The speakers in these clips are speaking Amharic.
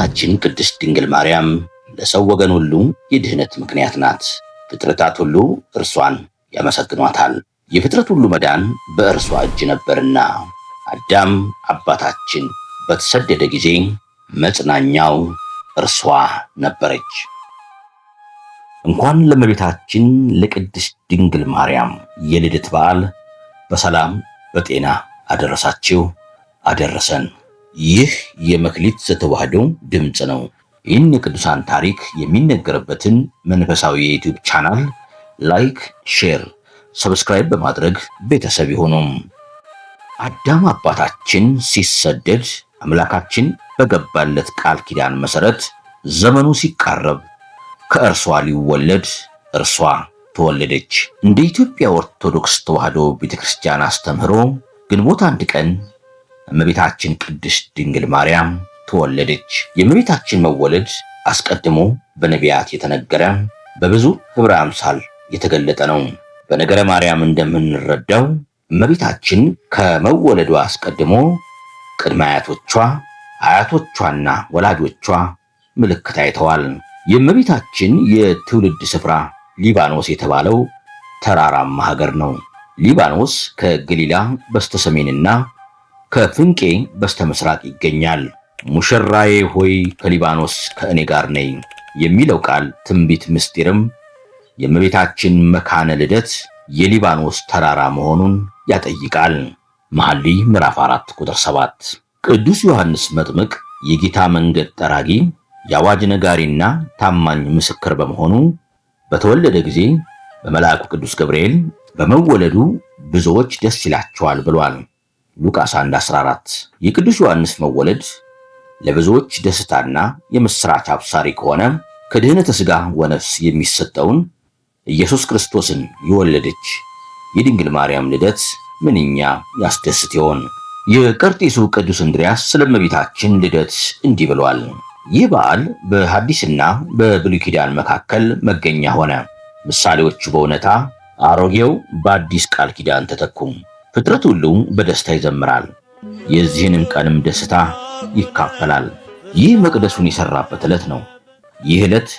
እመቤታችን ቅድስት ድንግል ማርያም ለሰው ወገን ሁሉ የድህነት ምክንያት ናት። ፍጥረታት ሁሉ እርሷን ያመሰግኗታል። የፍጥረት ሁሉ መዳን በእርሷ እጅ ነበርና አዳም አባታችን በተሰደደ ጊዜ መጽናኛው እርሷ ነበረች። እንኳን ለእመቤታችን ለቅድስት ድንግል ማርያም የልደት በዓል በሰላም በጤና አደረሳችሁ አደረሰን። ይህ የመክሊት ዘተዋሕዶ ድምፅ ነው። ይህን የቅዱሳን ታሪክ የሚነገርበትን መንፈሳዊ የዩቲዩብ ቻናል ላይክ፣ ሼር፣ ሰብስክራይብ በማድረግ ቤተሰብ ይሁኑ። አዳም አባታችን ሲሰደድ አምላካችን በገባለት ቃል ኪዳን መሰረት ዘመኑ ሲቃረብ ከእርሷ ሊወለድ እርሷ ተወለደች። እንደ ኢትዮጵያ ኦርቶዶክስ ተዋሕዶ ቤተክርስቲያን አስተምህሮ ግንቦት 1 ቀን እመቤታችን ቅድስት ድንግል ማርያም ተወለደች። የእመቤታችን መወለድ አስቀድሞ በነቢያት የተነገረ በብዙ ህብረ አምሳል የተገለጠ ነው። በነገረ ማርያም እንደምንረዳው እመቤታችን ከመወለዷ አስቀድሞ ቅድመ አያቶቿ፣ አያቶቿና ወላጆቿ ምልክት አይተዋል። የእመቤታችን የትውልድ ስፍራ ሊባኖስ የተባለው ተራራማ ሀገር ነው። ሊባኖስ ከገሊላ በስተሰሜንና ከፍንቄ በስተምስራቅ ይገኛል። ሙሽራዬ ሆይ ከሊባኖስ ከእኔ ጋር ነይ የሚለው ቃል ትንቢት ምስጢርም የእመቤታችን መካነ ልደት የሊባኖስ ተራራ መሆኑን ያጠይቃል። መኃልየ ምዕራፍ 4 ቁጥር 7። ቅዱስ ዮሐንስ መጥምቅ የጌታ መንገድ ጠራጊ የአዋጅ ነጋሪና ታማኝ ምስክር በመሆኑ በተወለደ ጊዜ በመልአኩ ቅዱስ ገብርኤል በመወለዱ ብዙዎች ደስ ይላቸዋል ብሏል። ሉቃስ 1:14። የቅዱስ ዮሐንስ መወለድ ለብዙዎች ደስታና የምስራች አብሳሪ ከሆነ ከድህነተ ሥጋ ወነፍስ የሚሰጠውን ኢየሱስ ክርስቶስን የወለደች የድንግል ማርያም ልደት ምንኛ ያስደስት ይሆን? የቀርጤሱ ቅዱስ እንድርያስ ስለ እመቤታችን ልደት እንዲህ ብሏል። ይህ በዓል በሐዲስና በብሉይ ኪዳን መካከል መገኛ ሆነ። ምሳሌዎቹ በእውነታ አሮጌው በአዲስ ቃል ኪዳን ተተኩ። ፍጥረት ሁሉ በደስታ ይዘምራል፣ የዚህንም ቀንም ደስታ ይካፈላል። ይህ መቅደሱን የሰራበት ዕለት ነው። ይህ ዕለት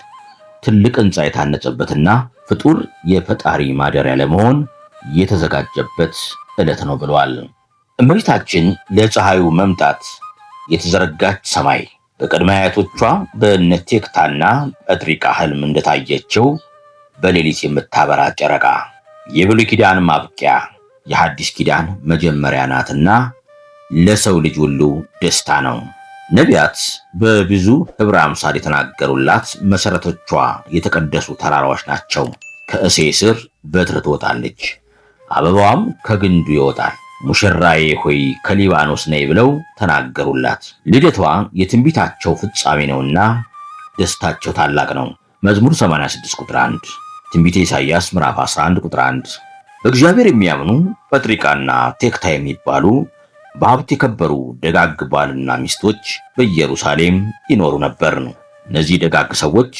ትልቅ ሕንፃ የታነጸበትና ፍጡር የፈጣሪ ማደሪያ ለመሆን የተዘጋጀበት ዕለት ነው ብሏል። እመቤታችን ለፀሐዩ መምጣት የተዘረጋች ሰማይ በቅድመ አያቶቿ በእነ ቴክታና ጰጥሪቃ ሕልም እንደታየችው በሌሊት የምታበራ ጨረቃ የብሉይ ኪዳን ማብቂያ የሐዲስ ኪዳን መጀመሪያ ናትና ለሰው ልጅ ሁሉ ደስታ ነው። ነቢያት በብዙ ህብረ አምሳል የተናገሩላት መሰረቶቿ የተቀደሱ ተራራዎች ናቸው። ከእሴይ ስር በትር ትወጣለች፣ አበባዋም ከግንዱ ይወጣል። ሙሽራዬ ሆይ ከሊባኖስ ነይ ብለው ተናገሩላት። ልደቷ የትንቢታቸው ፍጻሜ ነውና ደስታቸው ታላቅ ነው። መዝሙር 86 ቁጥር 1፣ ትንቢተ ኢሳይያስ ምዕራፍ 11 ቁጥር 1። በእግዚአብሔር የሚያምኑ ጰጥሪቃና ቴክታ የሚባሉ በሀብት የከበሩ ደጋግ ባልና ሚስቶች በኢየሩሳሌም ይኖሩ ነበር። እነዚህ ደጋግ ሰዎች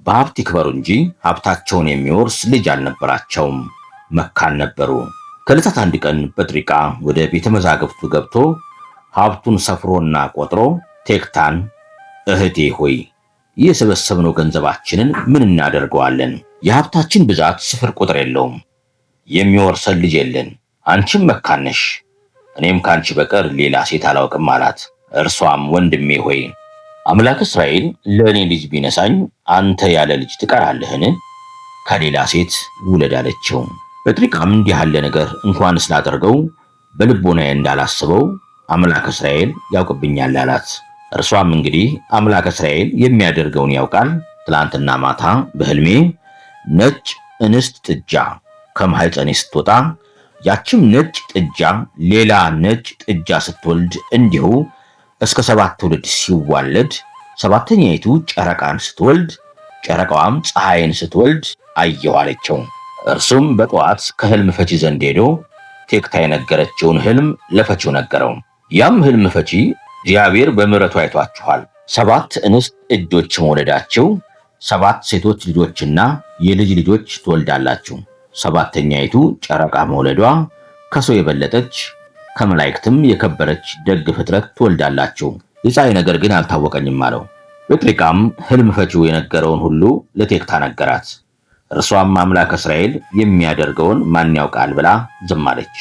በሀብት ይክበሩ እንጂ ሀብታቸውን የሚወርስ ልጅ አልነበራቸውም፣ መካን ነበሩ። ከዕለታት አንድ ቀን ጰጥሪቃ ወደ ቤተ መዛግብቱ ገብቶ ሀብቱን ሰፍሮና ቆጥሮ ቴክታን እህቴ ሆይ የሰበሰብነው ገንዘባችንን ምን እናደርገዋለን? የሀብታችን ብዛት ስፍር ቁጥር የለውም፣ የሚወርሰን ልጅ የለን። አንቺም መካን ነሽ፣ እኔም ካንቺ በቀር ሌላ ሴት አላውቅም አላት። እርሷም ወንድሜ ሆይ አምላክ እስራኤል ለእኔ ልጅ ቢነሳኝ አንተ ያለ ልጅ ትቀራለህን? ከሌላ ሴት ውለድ አለችው። ጰጥሪቃም እንዲህ ያለ ነገር እንኳን ስላደርገው በልቦናዬ እንዳላስበው አምላክ እስራኤል ያውቅብኛል አላት። እርሷም እንግዲህ አምላክ እስራኤል የሚያደርገውን ያውቃል። ትላንትና ማታ በሕልሜ ነጭ እንስት ጥጃ ከማኅፀኔ ስትወጣ ያችም ነጭ ጥጃ ሌላ ነጭ ጥጃ ስትወልድ እንዲሁ እስከ 7 ትውልድ ሲዋለድ 7ኛይቱ ጨረቃን ስትወልድ ጨረቃዋም ፀሐይን ስትወልድ አየሁ አለችው። እርሱም በጠዋት ከሕልም ፈቺ ዘንድ ሄዶ ቴክታ የነገረችውን ሕልም ለፈቺው ነገረው። ያም ሕልም ፈቺ እግዚአብሔር በምሕረቱ አይቷችኋል፣ 7 እንስት እጆች መውለዳቸው 7 ሴቶች ልጆችና የልጅ ልጆች ትወልዳላችሁ። 7ኛይቱ ጨረቃ መውለዷ ከሰው የበለጠች ከመላእክትም የከበረች ደግ ፍጥረት ትወልዳላችሁ። የፀሐይ ነገር ግን አልታወቀኝም አለው። ጴጥሪቃም ሕልም ፈቺው የነገረውን ሁሉ ለቴክታ ነገራት። እርሷም አምላክ እስራኤል የሚያደርገውን ማን ያውቃል ብላ ዝም አለች።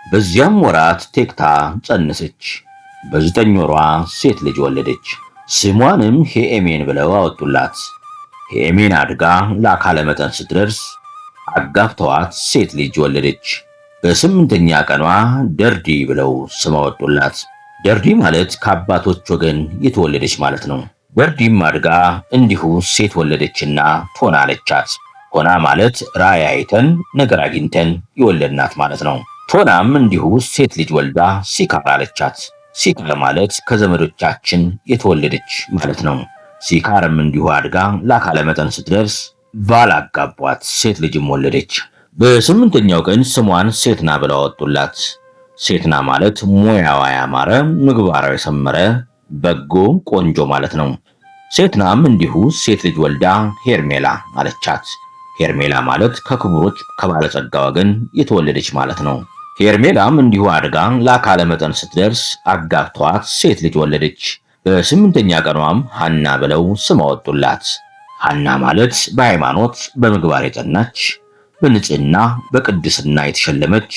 በዚያም ወራት ቴክታ ጸነሰች። በ9 ወሯ ሴት ልጅ ወለደች። ስሟንም ሄኤሜን ብለው አወጡላት። ሄኤሜን አድጋ ለአካለ መጠን ስትደርስ አጋብተዋት ሴት ልጅ ወለደች። በ8ኛ ቀኗ ደርዲ ብለው ስም አወጡላት። ደርዲ ማለት ከአባቶች ወገን የተወለደች ማለት ነው። ደርዲም አድጋ እንዲሁ ሴት ወለደችና ቶና አለቻት። ቶና ማለት ራእይ አይተን ነገር አግኝተን የወለድናት ማለት ነው። ቶናም እንዲሁ ሴት ልጅ ወልዳ ሲካር አለቻት። ሲካር ማለት ከዘመዶቻችን የተወለደች ማለት ነው። ሲካርም እንዲሁ አድጋ ለአካለ መጠን ስትደርስ ባል አጋቧት፣ ሴት ልጅም ወለደች። በ8ኛው ቀን ስሟን ሴትና ብለው አወጡላት። ሴትና ማለት ሙያዋ ያማረ ምግባራዊ የሰመረ በጎ ቆንጆ ማለት ነው። ሴትናም እንዲሁ ሴት ልጅ ወልዳ ሄርሜላ አለቻት። ሄርሜላ ማለት ከክቡሮች ከባለጸጋ ወገን የተወለደች ማለት ነው። ሄርሜላም እንዲሁ አድጋ ለአካለ መጠን ስትደርስ አጋብተዋት ሴት ልጅ ወለደች። በ8ኛ ቀኗም ሐና ብለው ስም አወጡላት። ሐና ማለት በሃይማኖት በምግባር የጸናች በንጽህና በቅድስና የተሸለመች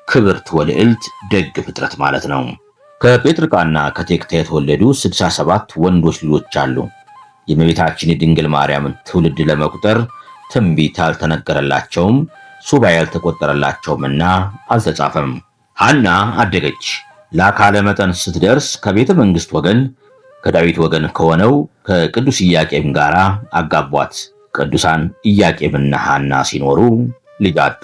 ክብርት ወልዕልት ደግ ፍጥረት ማለት ነው። ከጴጥርቃና ከቴክታ የተወለዱ 67 ወንዶች ልጆች አሉ። የእመቤታችን የድንግል ማርያምን ትውልድ ለመቁጠር ትንቢት አልተነገረላቸውም፣ ሱባኤ አልተቆጠረላቸውምና አልተጻፈም። ሐና አደገች። ለአካለ መጠን ስትደርስ ከቤተ መንግሥት ወገን ከዳዊት ወገን ከሆነው ከቅዱስ ኢያቄም ጋር አጋቧት። ቅዱሳን ኢያቄምና ሐና ሲኖሩ ልጅ አጡ።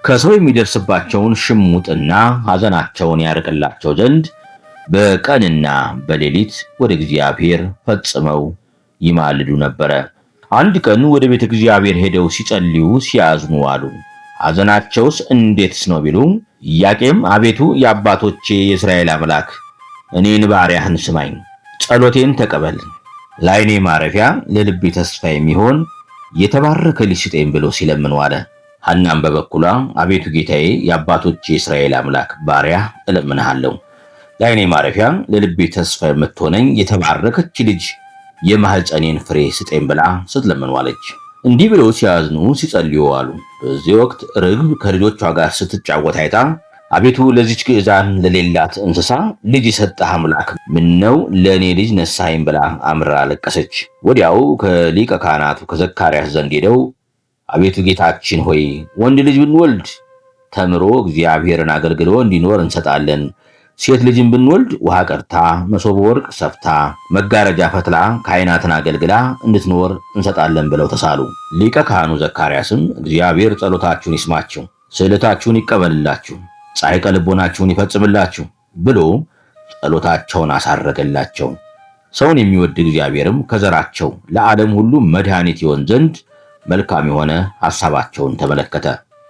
ከሰው የሚደርስባቸውን ሽሙጥና ሐዘናቸውን ያርቅላቸው ዘንድ በቀንና በሌሊት ወደ እግዚአብሔር ፈጽመው ይማልዱ ነበረ። አንድ ቀን ወደ ቤተ እግዚአብሔር ሄደው ሲጸልዩ ሲያዝኑ አሉ። ሐዘናቸውስ እንዴትስ ነው ቢሉ ኢያቄም አቤቱ የአባቶቼ የእስራኤል አምላክ እኔን ባሪያህን ስማኝ፣ ጸሎቴን ተቀበል፣ ለዓይኔ ማረፊያ ለልቤ ተስፋ የሚሆን የተባረከ ልጅ ስጠኝ ብሎ ሲለምን ዋለ። ሐናም በበኩሏ አቤቱ ጌታዬ የአባቶቼ የእስራኤል አምላክ ባሪያ እለምንሃለሁ፣ ለዓይኔ ማረፊያ ለልቤ ተስፋ የምትሆነኝ የተባረከች ልጅ የማህፀኔን ፍሬ ስጠኝ ብላ ስትለምን ዋለች። እንዲህ ብለው ሲያዝኑ ሲጸልዩ ዋሉ። በዚህ ወቅት ርግብ ከልጆቿ ጋር ስትጫወት አይታ አቤቱ ለዚች ግዕዛን ለሌላት እንስሳ ልጅ የሰጠህ አምላክ ምነው ለእኔ ልጅ ነሳኸኝ ብላ አምራ አለቀሰች። ወዲያው ከሊቀ ካህናቱ ከዘካርያስ ዘንድ ሄደው አቤቱ ጌታችን ሆይ ወንድ ልጅ ብንወልድ ተምሮ እግዚአብሔርን አገልግሎ እንዲኖር እንሰጣለን፣ ሴት ልጅን ብንወልድ ውሃ ቀድታ መሶበ ወርቅ ሰፍታ መጋረጃ ፈትላ ካህናትን አገልግላ እንድትኖር እንሰጣለን ብለው ተሳሉ። ሊቀ ካህኑ ዘካርያስም እግዚአብሔር ጸሎታችሁን ይስማችሁ፣ ስዕለታችሁን ይቀበልላችሁ፣ ጻድቀ ልቦናችሁን ይፈጽምላችሁ ብሎ ጸሎታቸውን አሳረገላቸው። ሰውን የሚወድ እግዚአብሔርም ከዘራቸው ለዓለም ሁሉ መድኃኒት ይሆን ዘንድ መልካም የሆነ ሐሳባቸውን ተመለከተ።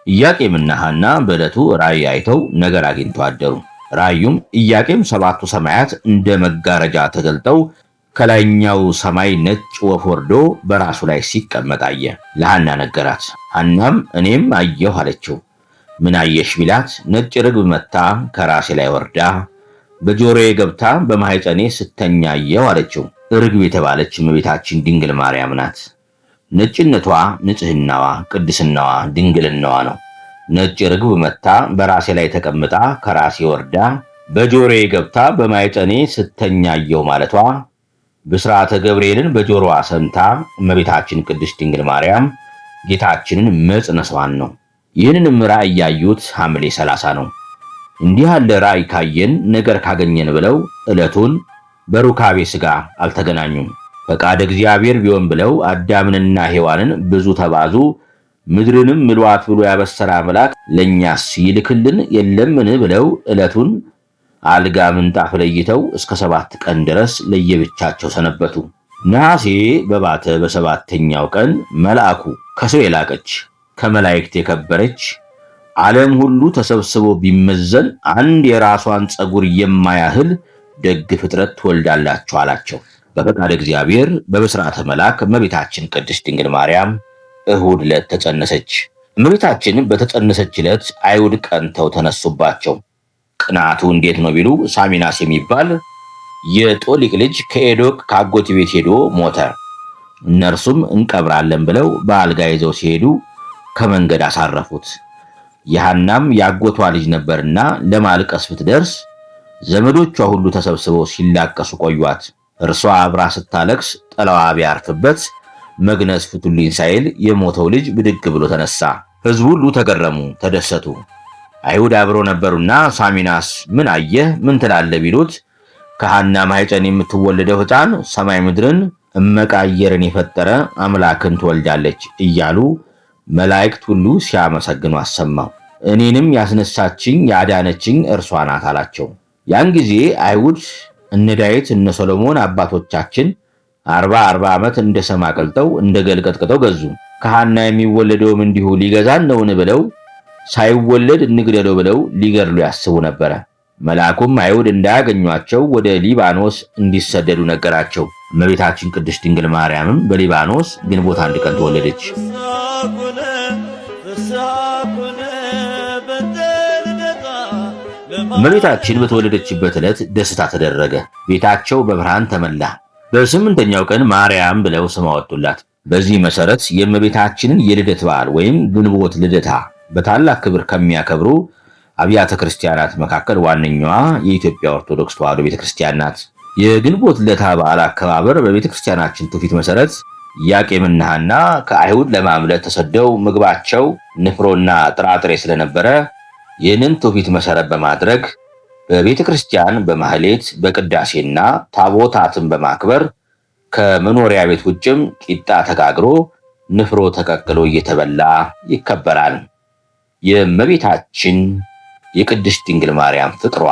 ኢያቄምና ሐና በዕለቱ ራእይ አይተው ነገር አግኝተው አደሩ። ራእዩም ኢያቄም 7ቱ ሰማያት እንደ መጋረጃ ተገልጠው ከላይኛው ሰማይ ነጭ ወፍ ወርዶ በራሱ ላይ ሲቀመጥ አየ። ለሐና ነገራት። ሐናም እኔም አየሁ አለችው። ምን አየሽ ቢላት ነጭ ርግብ መታ ከራሴ ላይ ወርዳ በጆሮዬ ገብታ በማህፀኔ ስተኛ አየሁ አለችው። ርግብ የተባለች እመቤታችን ድንግል ማርያም ናት። ነጭነቷ ንጽህናዋ፣ ቅድስናዋ፣ ድንግልናዋ ነው። ነጭ ርግብ መታ በራሴ ላይ ተቀምጣ ከራሴ ወርዳ በጆሮዬ ገብታ በማህፀኔ ስተኛ አየሁ ማለቷ ብስራተ ገብርኤልን በጆሮዋ ሰምታ እመቤታችን ቅድስት ድንግል ማርያም ጌታችንን መጽነሷን ነው። ይህንንም ራእይ ያዩት ሐምሌ 30 ነው። እንዲህ ያለ ራእይ ካየን ነገር ካገኘን ብለው ዕለቱን በሩካቤ ሥጋ አልተገናኙም። ፈቃደ እግዚአብሔር ቢሆን ብለው አዳምንና ሔዋንን ብዙ ተባዙ ምድርንም ምልዋት ብሎ ያበሰረ አምላክ ለእኛስ ይልክልን የለምን ብለው ዕለቱን አልጋ ምንጣፍ ለይተው እስከ 7 ቀን ድረስ ለየብቻቸው ሰነበቱ። ነሐሴ በባተ በ7ኛው ቀን መልአኩ ከሰው የላቀች ከመላእክት የከበረች ዓለም ሁሉ ተሰብስቦ ቢመዘን አንድ የራሷን ፀጉር የማያህል ደግ ፍጥረት ትወልዳላችሁ አላቸው። በፈቃደ እግዚአብሔር በብስራተ መልአክ እመቤታችን ቅድስት ድንግል ማርያም እሁድ ዕለት ተጸነሰች። እመቤታችን በተጸነሰች ዕለት አይሁድ ቀንተው ተነሱባቸው። ቅናቱ እንዴት ነው ቢሉ ሳሚናስ የሚባል የጦሊቅ ልጅ ከኤዶቅ ከአጎት ቤት ሄዶ ሞተ። እነርሱም እንቀብራለን ብለው በአልጋ ይዘው ሲሄዱ ከመንገድ አሳረፉት። የሐናም ያጎቷ ልጅ ነበርና ለማልቀስ ብትደርስ ዘመዶቿ ሁሉ ተሰብስበው ሲላቀሱ ቆዩአት። እርሷ አብራ ስታለቅስ ጥላዋ ቢያርፍበት መግነዝ ፍቱልኝ ሳይል የሞተው ልጅ ብድግ ብሎ ተነሳ። ሕዝቡ ሁሉ ተገረሙ፣ ተደሰቱ። አይሁድ አብረው ነበሩና ሳሚናስ ምን አየህ? ምን ትላለህ? ቢሉት ከሐና ማኅፀን የምትወለደው ሕፃን ሰማይ ምድርን እመቃ አየርን የፈጠረ አምላክን ትወልዳለች እያሉ መላእክት ሁሉ ሲያመሰግኑ አሰማው። እኔንም ያስነሳችኝ ያዳነችኝ እርሷ ናት አላቸው። ያን ጊዜ አይሁድ እነ ዳዊት እነ ሰሎሞን አባቶቻችን 40 ዓመት እንደ ሰም አቅልጠው እንደ ገል ቀጥቅጠው ገዙ። ከሐና የሚወለደውም እንዲሁ ሊገዛን ነውን ብለው ሳይወለድ እንግደለው ብለው ሊገድሉ ያስቡ ነበረ። መልአኩም አይሁድ እንዳያገኟቸው ወደ ሊባኖስ እንዲሰደዱ ነገራቸው። እመቤታችን ቅድስት ድንግል ማርያምም በሊባኖስ ግንቦት 1 ቀን ተወለደች። እመቤታችን በተወለደችበት ዕለት ደስታ ተደረገ። ቤታቸው በብርሃን ተመላ። በስምንተኛው ቀን ማርያም ብለው ስም አወጡላት። በዚህ መሰረት የእመቤታችንን የልደት በዓል ወይም ግንቦት ልደታ በታላቅ ክብር ከሚያከብሩ አብያተ ክርስቲያናት መካከል ዋነኛዋ የኢትዮጵያ ኦርቶዶክስ ተዋሕዶ ቤተክርስቲያን ናት። የግንቦት ልደታ በዓል አከባበር በቤተክርስቲያናችን ትውፊት መሰረት ኢያቄምና ሐና ከአይሁድ ለማምለጥ ተሰደው ምግባቸው ንፍሮና ጥራጥሬ ስለነበረ ይህንን ትውፊት መሰረት በማድረግ በቤተክርስቲያን በማህሌት በቅዳሴና ታቦታትን በማክበር ከመኖሪያ ቤት ውጭም ቂጣ ተጋግሮ ንፍሮ ተቀቅሎ እየተበላ ይከበራል። የእመቤታችን የቅድስት ድንግል ማርያም ፍቅሯ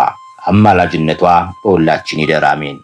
አማላጅነቷ በሁላችን ይደር፣ አሜን።